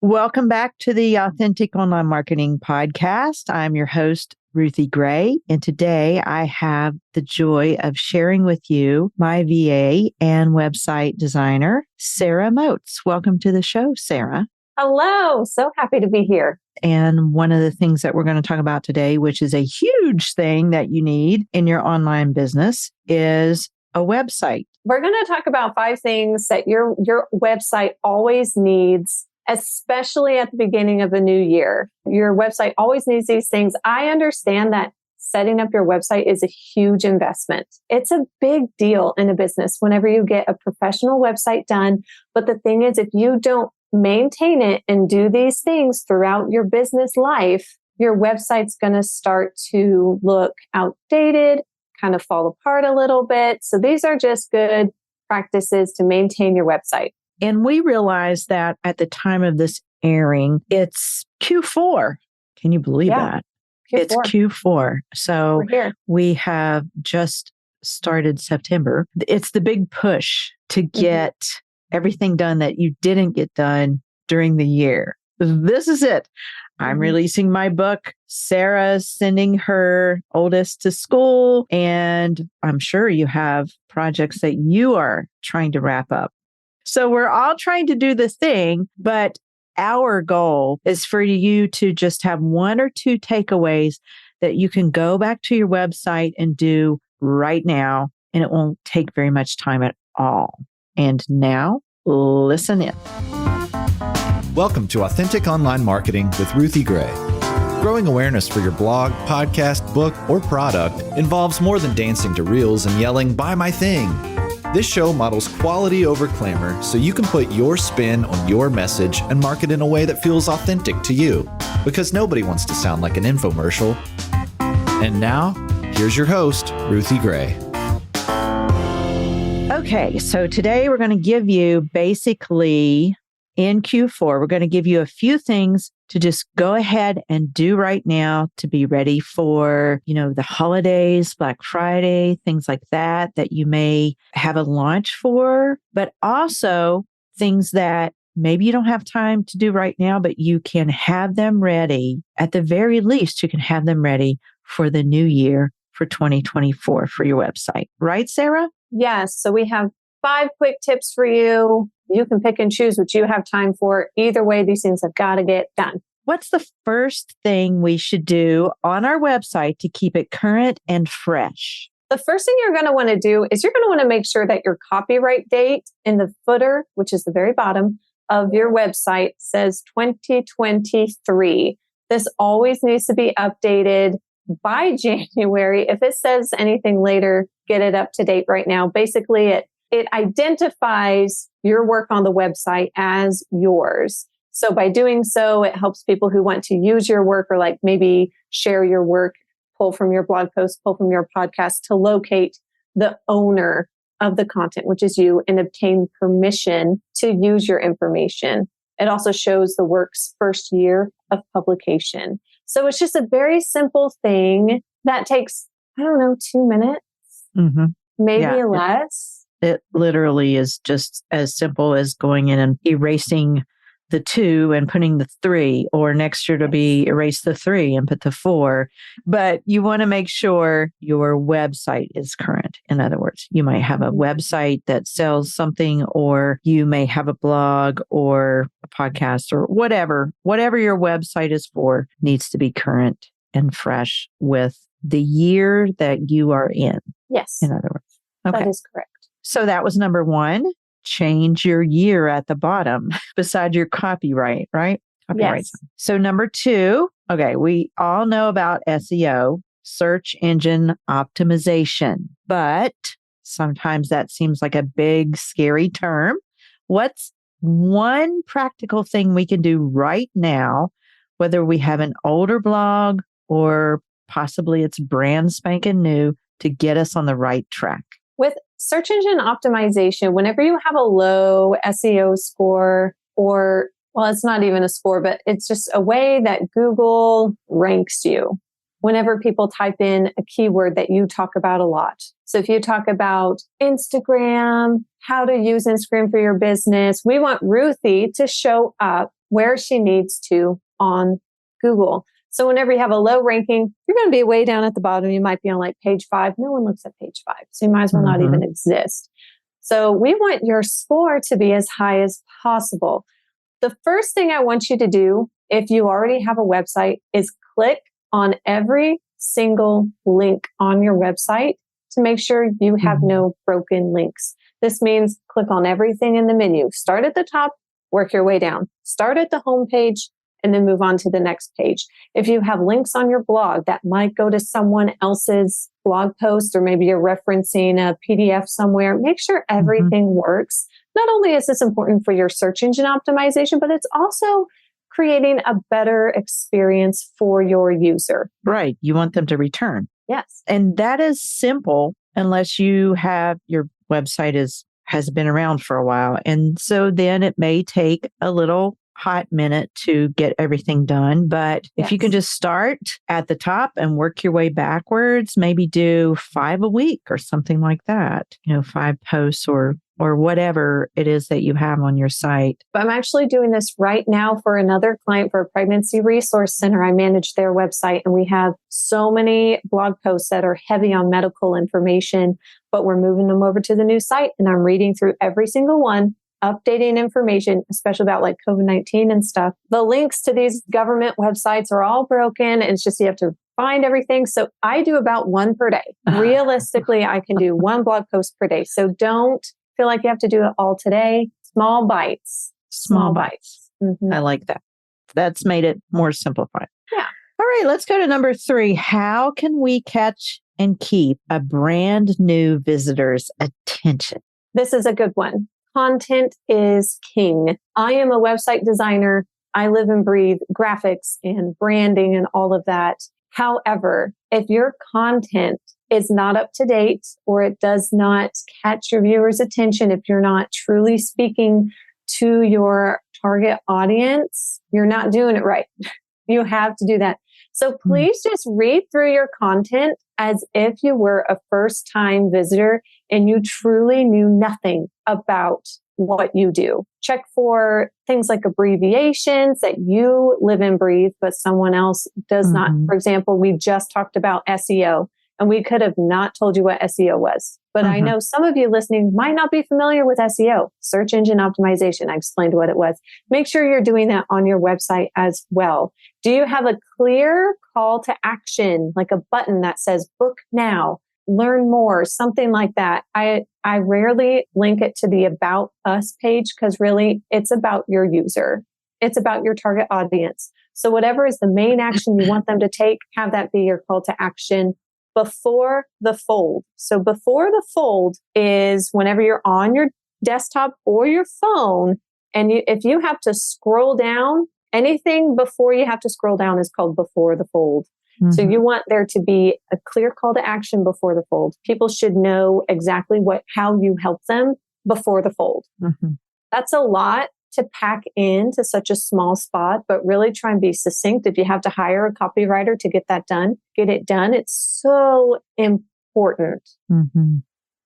Welcome back to the Authentic Online Marketing Podcast. I'm your host, Ruthie Gray, and today I have the joy of sharing with you my VA and website designer, Sara Motes. Welcome to the show, Sara. Hello. So happy to be here. And one of the things that we're going to talk about today, which is a huge thing that you need in your online business, is a website. We're going to talk about 5 things that your website always needs, especially at the beginning of the new year. Your website always needs these things. I understand that setting up your website is a huge investment. It's a big deal in a business whenever you get a professional website done. But the thing is, if you don't maintain it and do these things throughout your business life, your website's going to start to look outdated, kind of fall apart a little bit. So these are just good practices to maintain your website. And we realize that at the time of this airing, it's Q4. Can you believe that? Q4. It's Q4. So we have just started September. It's the big push to get everything done that you didn't get done during the year. This is it. I'm releasing my book. Sara's sending her oldest to school. And I'm sure you have projects that you are trying to wrap up. So we're all trying to do the thing, but our goal is for you to just have 1 or 2 takeaways that you can go back to your website and do right now, and it won't take very much time at all. And now, listen in. Welcome to Authentic Online Marketing with Ruthie Gray. Growing awareness for your blog, podcast, book, or product involves more than dancing to reels and yelling, "Buy my thing." This show models quality over clamor so you can put your spin on your message and market in a way that feels authentic to you, because nobody wants to sound like an infomercial. And now, here's your host, Ruthie Gray. Okay, so today we're going to give you basically in Q4, we're going to give you a few things to just go ahead and do right now to be ready for, the holidays, Black Friday, things like that you may have a launch for, but also things that maybe you don't have time to do right now, but you can have them ready. At the very least, you can have them ready for the new year for 2024 for your website. Right, Sara? Yes. So we have 5 quick tips for you. You can pick and choose what you have time for. Either way, these things have got to get done. What's the first thing we should do on our website to keep it current and fresh? The first thing you're going to want to do is you're going to want to make sure that your copyright date in the footer, which is the very bottom of your website, says 2023. This always needs to be updated by January. If it says anything later, get it up to date right now. Basically, it identifies your work on the website as yours. So by doing so, it helps people who want to use your work or like maybe share your work, pull from your blog post, pull from your podcast to locate the owner of the content, which is you, and obtain permission to use your information. It also shows the work's first year of publication. So it's just a very simple thing that takes, 2 minutes, maybe less. It literally is just as simple as going in and erasing the 2 and putting the 3, or next year to be erase the 3 and put the 4. But you want to make sure your website is current. In other words, you might have a website that sells something, or you may have a blog or a podcast or whatever your website is for needs to be current and fresh with the year that you are in. Yes. In other words. Okay. That is correct. So that was number 1. Change your year at the bottom beside your copyright, right? Copyright. Yes. So number 2, okay, we all know about SEO, search engine optimization, but sometimes that seems like a big, scary term. What's one practical thing we can do right now, whether we have an older blog or possibly it's brand spanking new, to get us on the right track? With search engine optimization, whenever you have a low SEO score, or, well, it's not even a score, but it's just a way that Google ranks you. Whenever people type in a keyword that you talk about a lot. So if you talk about Instagram, how to use Instagram for your business, we want Ruthie to show up where she needs to on Google. So whenever you have a low ranking, you're going to be way down at the bottom. You might be on like page 5. No one looks at page 5. So you might as well not even exist. So we want your score to be as high as possible. The first thing I want you to do, if you already have a website, is click on every single link on your website to make sure you have no broken links. This means click on everything in the menu. Start at the top, work your way down. Start at the home page, and then move on to the next page. If you have links on your blog that might go to someone else's blog post, or maybe you're referencing a PDF somewhere, make sure everything works. Not only is this important for your search engine optimization, but it's also creating a better experience for your user. Right. You want them to return. Yes. And that is simple unless you have your website has been around for a while. And so then it may take a little hot minute to get everything done. But if you can just start at the top and work your way backwards, maybe do 5 a week or something like that, 5 posts or whatever it is that you have on your site. I'm actually doing this right now for another client for a pregnancy resource center. I manage their website, and we have so many blog posts that are heavy on medical information, but we're moving them over to the new site, and I'm reading through every single one, updating information, especially about like COVID-19 and stuff. The links to these government websites are all broken. And it's just, you have to find everything. So I do about 1 per day. Realistically, I can do 1 blog post per day. So don't feel like you have to do it all today. Small bites. Small bites. I like that. That's made it more simplified. Yeah. All right, let's go to number 3. How can we catch and keep a brand new visitor's attention? This is a good one. Content is king. I am a website designer. I live and breathe graphics and branding and all of that. However, if your content is not up to date, or it does not catch your viewers' attention, if you're not truly speaking to your target audience, you're not doing it right. You have to do that. So please just read through your content as if you were a first-time visitor and you truly knew nothing about what you do. Check for things like abbreviations that you live and breathe, but someone else does not. For example, we just talked about SEO, and we could have not told you what SEO was. But I know some of you listening might not be familiar with SEO, search engine optimization. I explained what it was. Make sure you're doing that on your website as well. Do you have a clear call to action, like a button that says book now, learn more, something like that? I rarely link it to the About Us page, because really it's about your user. It's about your target audience. So whatever is the main action you want them to take, have that be your call to action before the fold. So before the fold is whenever you're on your desktop or your phone, and if you have to scroll down, anything before you have to scroll down is called before the fold. So you want there to be a clear call to action before the fold. People should know exactly how you help them before the fold. That's a lot to pack into such a small spot, but really try and be succinct. If you have to hire a copywriter to get that done, get it done. It's so important.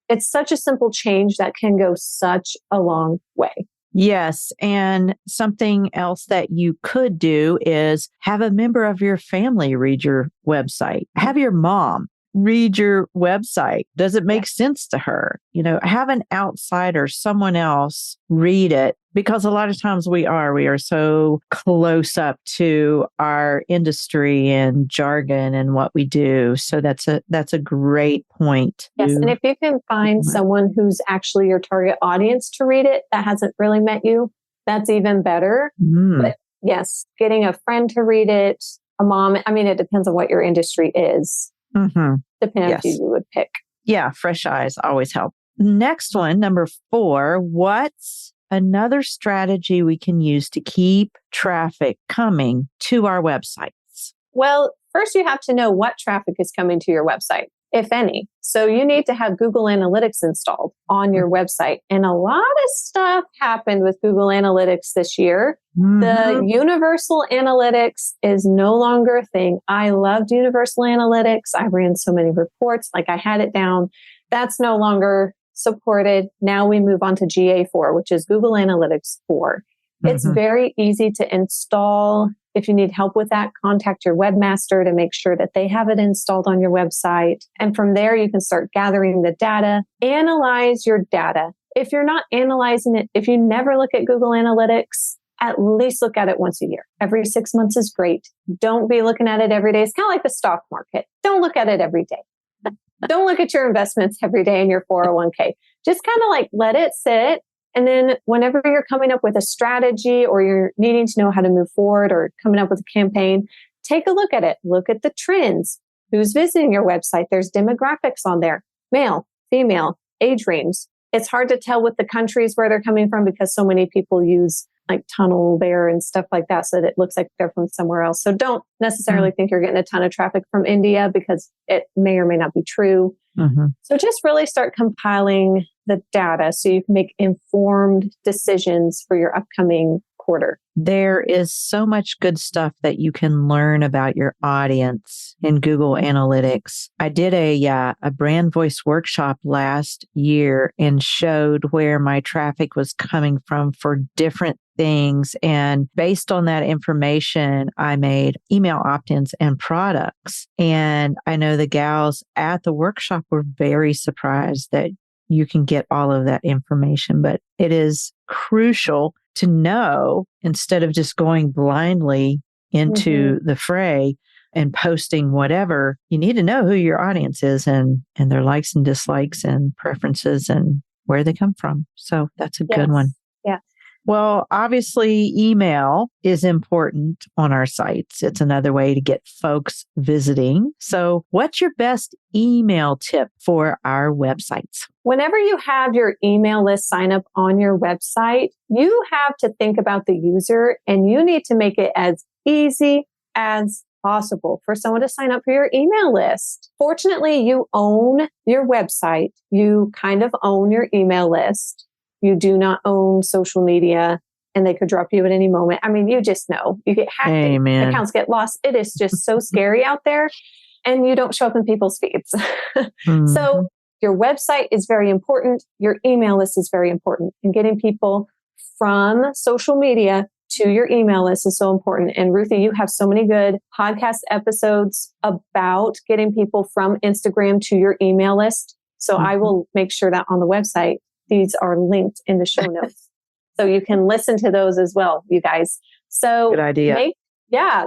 It's such a simple change that can go such a long way. Yes. And something else that you could do is have a member of your family read your website. Have your mom read your website. Does it make sense to her? Have an outsider, someone else read it, because a lot of times we are so close up to our industry and jargon and what we do. So that's a great point. Yes. And if you can find someone who's actually your target audience to read it that hasn't really met you, that's even better. But yes, getting a friend to read it, a mom, it depends on what your industry is. Depending on who you would pick. Yeah, fresh eyes always help. Next one, number 4, what's another strategy we can use to keep traffic coming to our websites? Well, first you have to know what traffic is coming to your website, if any. So you need to have Google Analytics installed on your website. And a lot of stuff happened with Google Analytics this year. The Universal Analytics is no longer a thing. I loved Universal Analytics. I ran so many reports, like I had it down. That's no longer supported. Now we move on to GA4, which is Google Analytics 4. It's very easy to install. If you need help with that, contact your webmaster to make sure that they have it installed on your website. And from there, you can start gathering the data, analyze your data. If you're not analyzing it, if you never look at Google Analytics, at least look at it once a year. Every 6 months is great. Don't be looking at it every day. It's kind of like the stock market. Don't look at it every day. Don't look at your investments every day in your 401k. Just kind of like let it sit. And then whenever you're coming up with a strategy or you're needing to know how to move forward or coming up with a campaign, take a look at it. Look at the trends. Who's visiting your website? There's demographics on there. Male, female, age range. It's hard to tell with the countries where they're coming from because so many people use like tunnel there and stuff like that so that it looks like they're from somewhere else. So don't necessarily think you're getting a ton of traffic from India because it may or may not be true. So just really start compiling the data so you can make informed decisions for your upcoming quarter. There is so much good stuff that you can learn about your audience in Google Analytics. I did a brand voice workshop last year and showed where my traffic was coming from for different things. And based on that information, I made email opt-ins and products. And I know the gals at the workshop were very surprised that you can get all of that information, but it is crucial to know instead of just going blindly into the fray and posting whatever. You need to know who your audience is and their likes and dislikes and preferences and where they come from. So that's a good one. Yeah. Well, obviously, email is important on our sites. It's another way to get folks visiting. So what's your best email tip for our websites? Whenever you have your email list sign up on your website, you have to think about the user and you need to make it as easy as possible for someone to sign up for your email list. Fortunately, you own your website. You kind of own your email list. You do not own social media and they could drop you at any moment. I mean, you just know you get hacked. Amen. Accounts get lost. It is just so scary out there and you don't show up in people's feeds. So your website is very important. Your email list is very important, and getting people from social media to your email list is so important. And Ruthie, you have so many good podcast episodes about getting people from Instagram to your email list. So I will make sure that on the website, these are linked in the show notes. So you can listen to those as well, you guys. So good idea.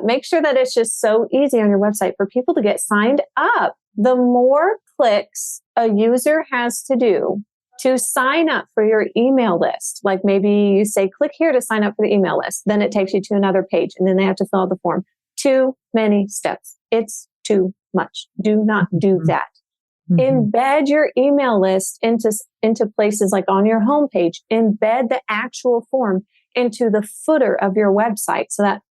Make sure that it's just so easy on your website for people to get signed up. The more clicks a user has to do to sign up for your email list, like maybe you say, click here to sign up for the email list. Then it takes you to another page and then they have to fill out the form. Too many steps. It's too much. Do not do that. Embed your email list into places like on your homepage. Embed the actual form into the footer of your website so that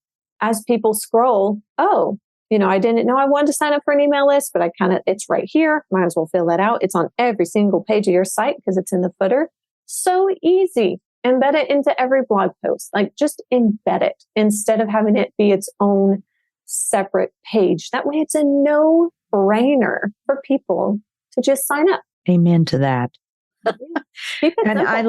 as people scroll, I didn't know I wanted to sign up for an email list, but it's right here. Might as well fill that out. It's on every single page of your site because it's in the footer. So easy. Embed it into every blog post. Like just embed it instead of having it be its own separate page. That way it's a no-brainer for people to just sign up. Amen to that. And I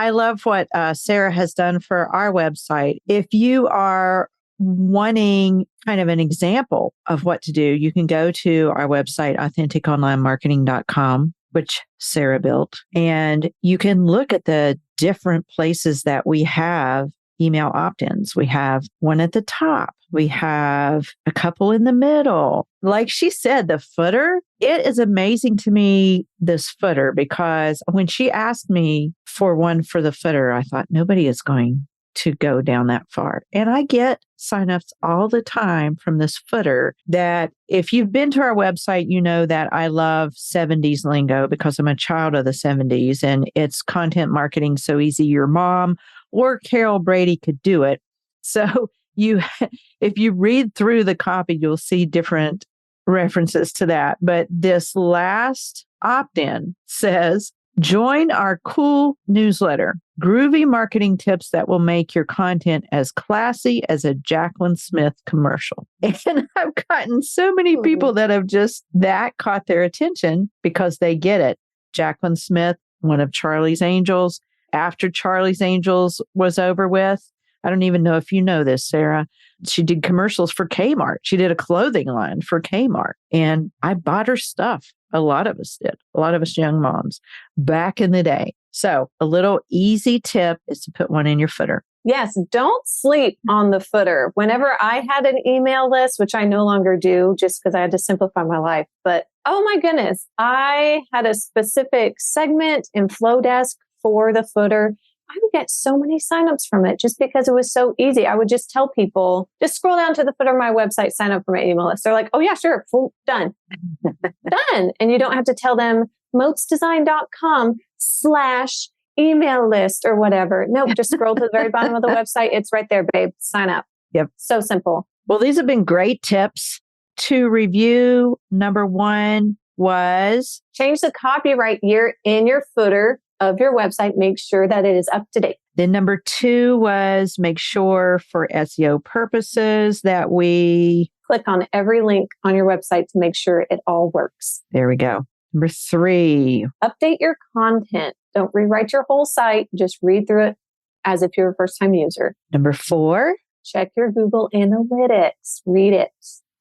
love what Sara has done for our website. If you are wanting kind of an example of what to do, you can go to our website, AuthenticOnlineMarketing.com, which Sara built, and you can look at the different places that we have email opt-ins. We have one at the top. We have a couple in the middle. Like she said, the footer, it is amazing to me, this footer, because when she asked me for one for the footer, I thought nobody is going to go down that far. And I get signups all the time from this footer that if you've been to our website, you know that I love 70s lingo because I'm a child of the 70s and it's content marketing so easy. Your mom or Carol Brady could do it. So if you read through the copy, you'll see different references to that. But this last opt-in says, join our cool newsletter, groovy marketing tips that will make your content as classy as a Jaclyn Smith commercial. And I've gotten so many people that have that caught their attention because they get it. Jaclyn Smith, one of Charlie's Angels. After Charlie's Angels was over with, I don't even know if you know this, Sarah. She did commercials for Kmart. She did a clothing line for Kmart. And I bought her stuff. A lot of us did. A lot of us young moms back in the day. So a little easy tip is to put one in your footer. Yes, don't sleep on the footer. Whenever I had an email list, which I no longer do just because I had to simplify my life, but oh my goodness, I had a specific segment in Flowdesk for the footer. I would get so many signups from it just because it was so easy. I would just tell people, just scroll down to the footer of my website, sign up for my email list. They're like, oh yeah, sure, done. Done. And you don't have to tell them motesdesign.com/email list or whatever. Nope, just scroll to the very bottom of the website. It's right there, babe. Sign up. Yep. So simple. Well, these have been great tips to review. Number 1 was change the copyright year in your footer of your website. Make sure that it is up to date. Then number 2 was make sure for SEO purposes that we click on every link on your website to make sure it all works. There we go. Number 3, update your content. Don't rewrite your whole site. Just read through it as if you're a first-time user. Number 4, check your Google Analytics. Read it.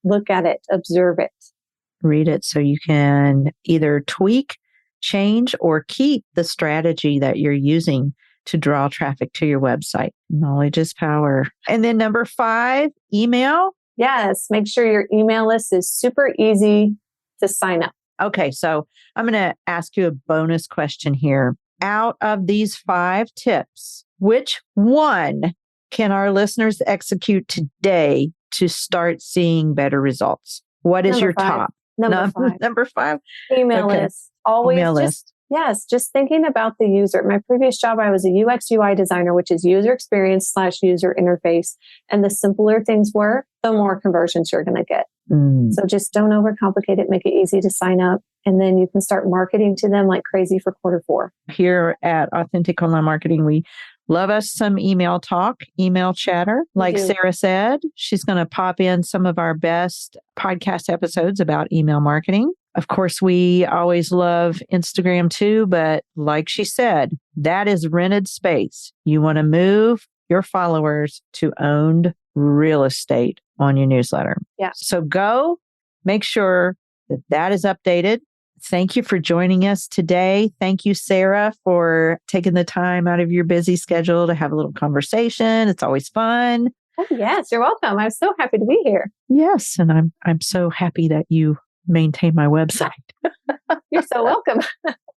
Look at it. Observe it. Read it so you can either tweak, change, or keep the strategy that you're using to draw traffic to your website. Knowledge is power. And then number 5, email. Yes. Make sure your email list is super easy to sign up. Okay. So I'm going to ask you a bonus question here. Out of these 5 tips, which one can our listeners execute today to start seeing better results? What is your 5. top? Number 5. 5. Email list. Always email list. Yes, just thinking about the user. At my previous job, I was a UX UI designer, which is user experience / user interface. And the simpler things were, the more conversions you're going to get. So just don't overcomplicate it. Make it easy to sign up. And then you can start marketing to them like crazy for Q4. Here at Authentic Online Marketing, we love us some email talk, email chatter. Like Sarah said, she's going to pop in some of our best podcast episodes about email marketing. Of course, we always love Instagram too, but like she said, that is rented space. You want to move your followers to owned real estate on your newsletter. Yeah. So go make sure that is updated. Thank you for joining us today. Thank you, Sarah, for taking the time out of your busy schedule to have a little conversation. It's always fun. Oh, yes, you're welcome. I'm so happy to be here. Yes, and I'm so happy that you maintain my website. You're so welcome.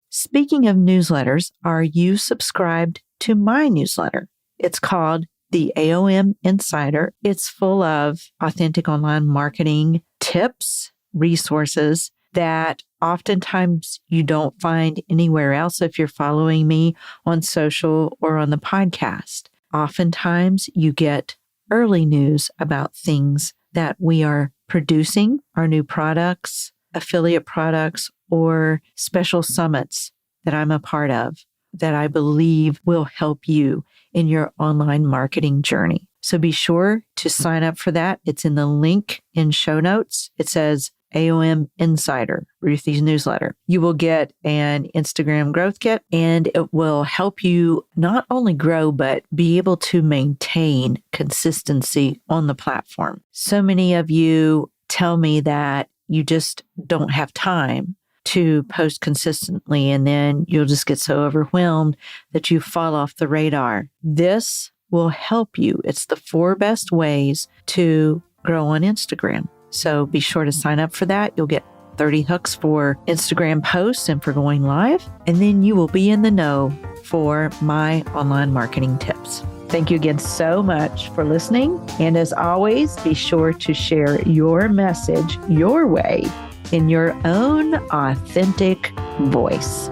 Speaking of newsletters, are you subscribed to my newsletter? It's called the AOM Insider. It's full of authentic online marketing tips, resources that oftentimes you don't find anywhere else if you're following me on social or on the podcast. Oftentimes you get early news about things that we are producing, our new products, affiliate products, or special summits that I'm a part of that I believe will help you in your online marketing journey. So be sure to sign up for that. It's in the link in show notes. It says AOM Insider, Ruthie's newsletter. You will get an Instagram growth kit, and it will help you not only grow, but be able to maintain consistency on the platform. So many of you tell me that you just don't have time to post consistently, and then you'll just get so overwhelmed that you fall off the radar. This will help you. It's the 4 best ways to grow on Instagram. So be sure to sign up for that. You'll get 30 hooks for Instagram posts and for going live. And then you will be in the know for my online marketing tips. Thank you again so much for listening. And as always, be sure to share your message your way in your own authentic voice.